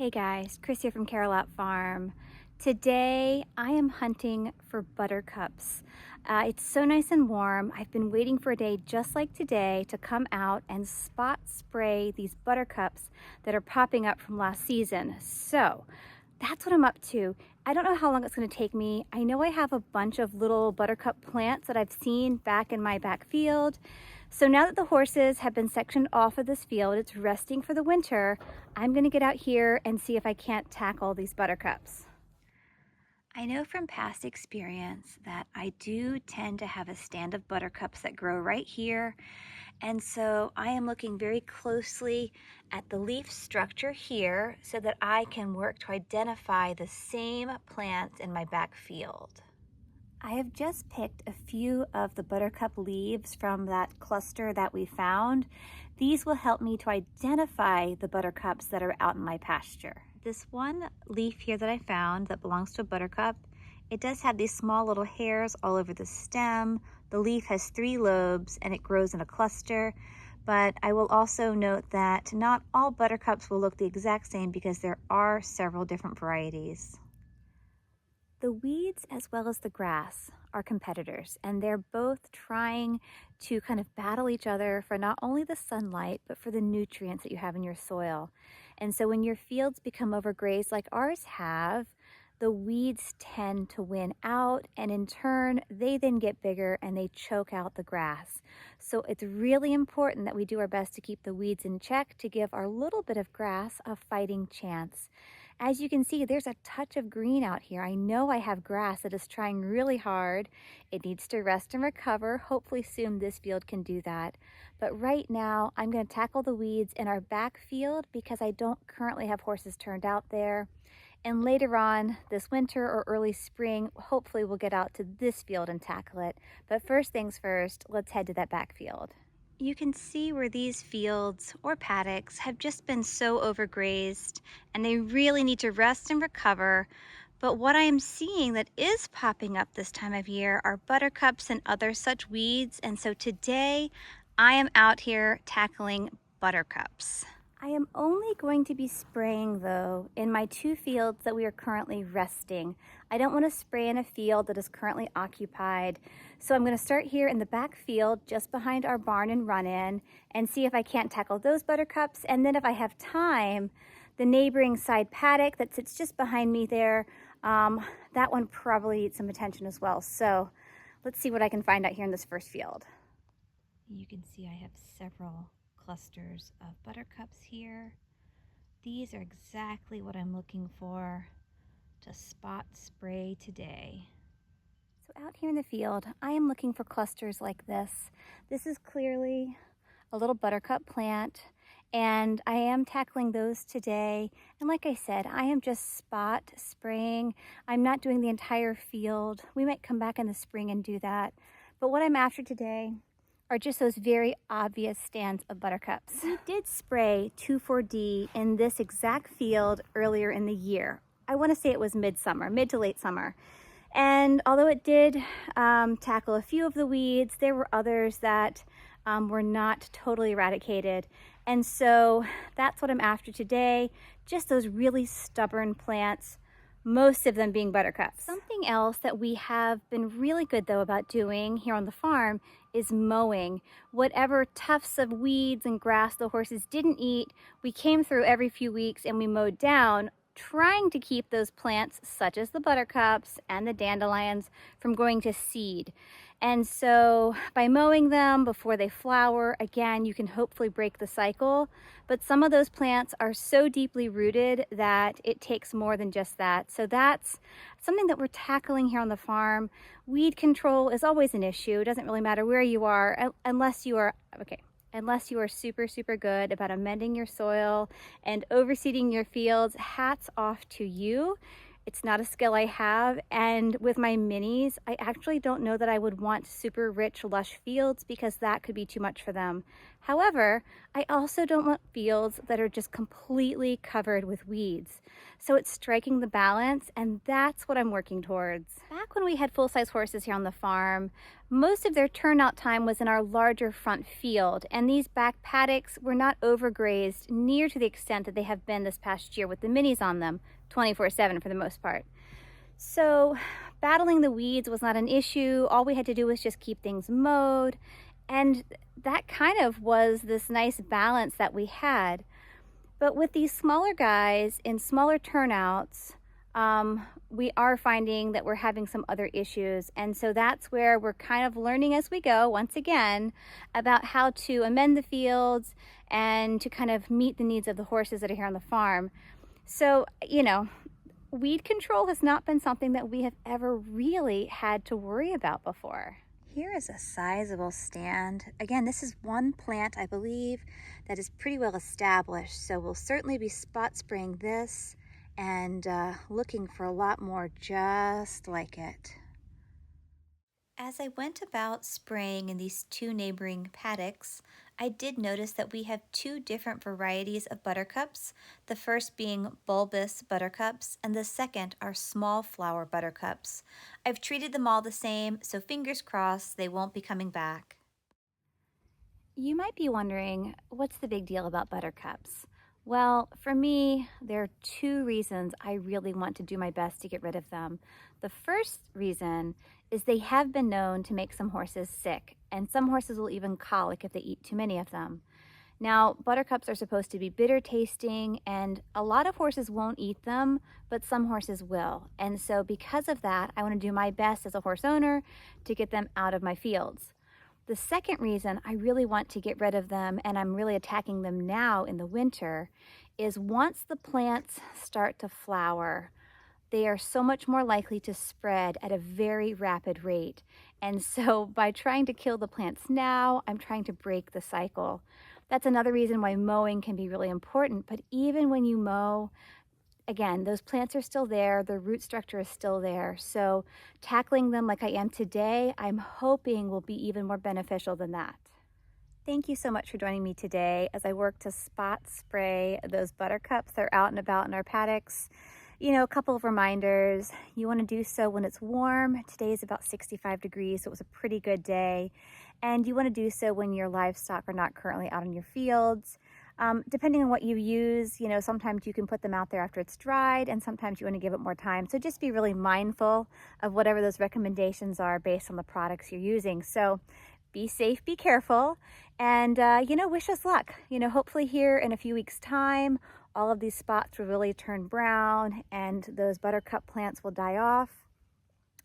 Hey guys, Chris here from Carolot Farm. Today I am hunting for buttercups. It's so nice and warm. I've been waiting for a day just like today to come out and spot spray these buttercups that are popping up from last season. So that's what I'm up to. I don't know how long it's going to take me. I know I have a bunch of little buttercup plants that I've seen back in my back field. So now that the horses have been sectioned off of this field, it's resting for the winter, I'm going to get out here and see if I can't tackle these buttercups. I know from past experience that I do tend to have a stand of buttercups that grow right here. And so I am looking very closely at the leaf structure here so that I can work to identify the same plants in my back field. I have just picked a few of the buttercup leaves from that cluster that we found. These will help me to identify the buttercups that are out in my pasture. This one leaf here that I found that belongs to a buttercup, it does have these small little hairs all over the stem. The leaf has 3 lobes and it grows in a cluster. But I will also note that not all buttercups will look the exact same because there are several different varieties. The weeds as well as the grass are competitors, and they're both trying to kind of battle each other for not only the sunlight, but for the nutrients that you have in your soil. And so when your fields become overgrazed like ours have, the weeds tend to win out, and in turn, they then get bigger and they choke out the grass. So it's really important that we do our best to keep the weeds in check to give our little bit of grass a fighting chance. As you can see, there's a touch of green out here. I know I have grass that is trying really hard. It needs to rest and recover. Hopefully soon this field can do that. But right now, I'm going to tackle the weeds in our back field because I don't currently have horses turned out there. And later on this winter or early spring, hopefully we'll get out to this field and tackle it. But first things first, let's head to that back field. You can see where these fields or paddocks have just been so overgrazed and they really need to rest and recover. But what I am seeing that is popping up this time of year are buttercups and other such weeds. And so today I am out here tackling buttercups. I am only going to be spraying though in my 2 fields that we are currently resting. I don't want to spray in a field that is currently occupied. So I'm going to start here in the back field just behind our barn and run-in and see if I can't tackle those buttercups. And then if I have time, the neighboring side paddock that sits just behind me there, that one probably needs some attention as well. So let's see what I can find out here in this first field. You can see I have several clusters of buttercups here. These are exactly what I'm looking for to spot spray today. So out here in the field, I am looking for clusters like this. This is clearly a little buttercup plant, and I am tackling those today. And like I said, I am just spot spraying. I'm not doing the entire field. We might come back in the spring and do that. But what I'm after today are just those very obvious stands of buttercups. We did spray 2,4-D in this exact field earlier in the year. I want to say it was midsummer, mid to late summer. And although it did tackle a few of the weeds, there were others that were not totally eradicated. And so that's what I'm after today, just those really stubborn plants, most of them being buttercups. Something else that we have been really good though about doing here on the farm is mowing. Whatever tufts of weeds and grass the horses didn't eat, we came through every few weeks and we mowed down, trying to keep those plants such as the buttercups and the dandelions from going to seed. And so by mowing them before they flower, again, you can hopefully break the cycle. But some of those plants are so deeply rooted that it takes more than just that. So that's something that we're tackling here on the farm. Weed control is always an issue. It doesn't really matter where you are, unless you are super, super good about amending your soil and overseeding your fields. Hats off to you. It's not a skill I have, and with my minis, I actually don't know that I would want super rich, lush fields because that could be too much for them. However, I also don't want fields that are just completely covered with weeds. So it's striking the balance, and that's what I'm working towards. Back when we had full-size horses here on the farm, most of their turnout time was in our larger front field, and these back paddocks were not overgrazed near to the extent that they have been this past year with the minis on them, 24/7 for the most part. So battling the weeds was not an issue. All we had to do was just keep things mowed. And that kind of was this nice balance that we had. But with these smaller guys in smaller turnouts, we are finding that we're having some other issues. And so that's where we're kind of learning as we go, once again, about how to amend the fields and to kind of meet the needs of the horses that are here on the farm. So, weed control has not been something that we have ever really had to worry about before. Here is a sizable stand. Again, this is one plant, I believe, that is pretty well established. So we'll certainly be spot spraying this and looking for a lot more just like it. As I went about spraying in these two neighboring paddocks, I did notice that we have two different varieties of buttercups, the first being bulbous buttercups and the second are small flower buttercups. I've treated them all the same, so fingers crossed they won't be coming back. You might be wondering, what's the big deal about buttercups? Well, for me, there are two reasons I really want to do my best to get rid of them. The first reason is they have been known to make some horses sick, and some horses will even colic if they eat too many of them. Now, buttercups are supposed to be bitter tasting, and a lot of horses won't eat them, but some horses will. And so because of that, I want to do my best as a horse owner to get them out of my fields. The second reason I really want to get rid of them, and I'm really attacking them now in the winter, is once the plants start to flower, they are so much more likely to spread at a very rapid rate. And so by trying to kill the plants now, I'm trying to break the cycle. That's another reason why mowing can be really important. But even when you mow, again, those plants are still there, the root structure is still there. So tackling them like I am today, I'm hoping will be even more beneficial than that. Thank you so much for joining me today as I work to spot spray those buttercups that are out and about in our paddocks. A couple of reminders. You want to do so when it's warm. Today is about 65 degrees, so it was a pretty good day. And you want to do so when your livestock are not currently out in your fields. Depending on what you use, sometimes you can put them out there after it's dried, and sometimes you want to give it more time. So just be really mindful of whatever those recommendations are based on the products you're using. So be safe, be careful, and wish us luck. Hopefully here in a few weeks' time, all of these spots will really turn brown and those buttercup plants will die off.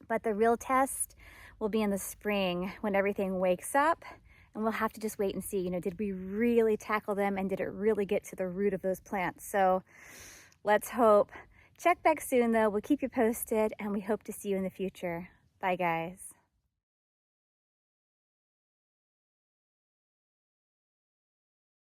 But the real test will be in the spring when everything wakes up, and we'll have to just wait and see, did we really tackle them and did it really get to the root of those plants? So let's hope. Check back soon though, we'll keep you posted, and we hope to see you in the future. Bye guys.